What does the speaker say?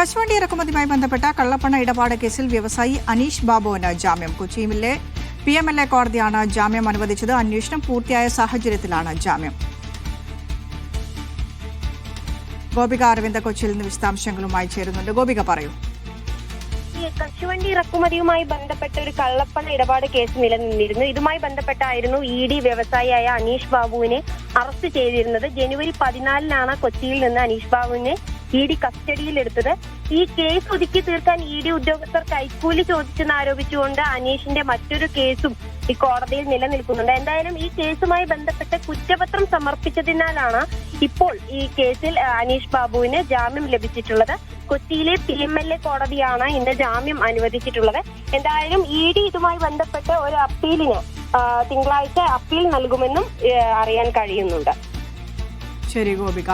കശുവണ്ടി ഇറക്കുമതിയുമായി ബന്ധപ്പെട്ട കള്ളപ്പണ ഇടപാട് കേസിൽ വ്യവസായി അനീഷ് ബാബുവിന് ജാമ്യം. കൊച്ചിയിലെ PMLA കോടതിയാണ് ജാമ്യം അനുവദിച്ചത്. അന്വേഷണം പൂർത്തിയായ സാഹചര്യത്തിലാണ് ജാമ്യം. ഗോപിക അരവിന്ദ് കൊച്ചിയിൽ നിന്ന് വിശദാംശങ്ങളുമായി ചേരുന്നുണ്ട്. ഗോപിക പറയൂ. കശുവണ്ടി ഇറക്കുമതിയുമായി ബന്ധപ്പെട്ട ഒരു കള്ളപ്പണ ഇടപാട് കേസ് നിലനിന്നിരുന്നു. ഇതുമായി ബന്ധപ്പെട്ടായിരുന്നു ED വ്യവസായിയായ അനീഷ് ബാബുവിനെ അറസ്റ്റ് ചെയ്തിരുന്നത്. ജനുവരി 14 കൊച്ചിയിൽ നിന്ന് അനീഷ് ബാബുവിനെ ED കസ്റ്റഡിയിലെടുത്തത്. ഈ കേസ് ഒതുക്കി തീർക്കാൻ ED ഉദ്യോഗസ്ഥർ കൈക്കൂലി ചോദിച്ചെന്നാരോപിച്ചുകൊണ്ട് അനീഷിന്റെ മറ്റൊരു കേസും ഈ കോടതിയിൽ നിലനിൽക്കുന്നുണ്ട്. എന്തായാലും ഈ കേസുമായി ബന്ധപ്പെട്ട് കുറ്റപത്രം സമർപ്പിച്ചതിനാലാണ് ഇപ്പോൾ ഈ കേസിൽ അനീഷ് ബാബുവിന് ജാമ്യം ലഭിച്ചിട്ടുള്ളത്. കൊച്ചിയിലെ PMLA കോടതിയാണ് ഇന്ന് ജാമ്യം അനുവദിച്ചിട്ടുള്ളത്. എന്തായാലും ED ഇതുമായി ബന്ധപ്പെട്ട് ഒരു അപ്പീലിന് തിങ്കളാഴ്ച അപ്പീൽ നൽകുമെന്നും അറിയാൻ കഴിയുന്നുണ്ട്. ശരി ഗോപിക.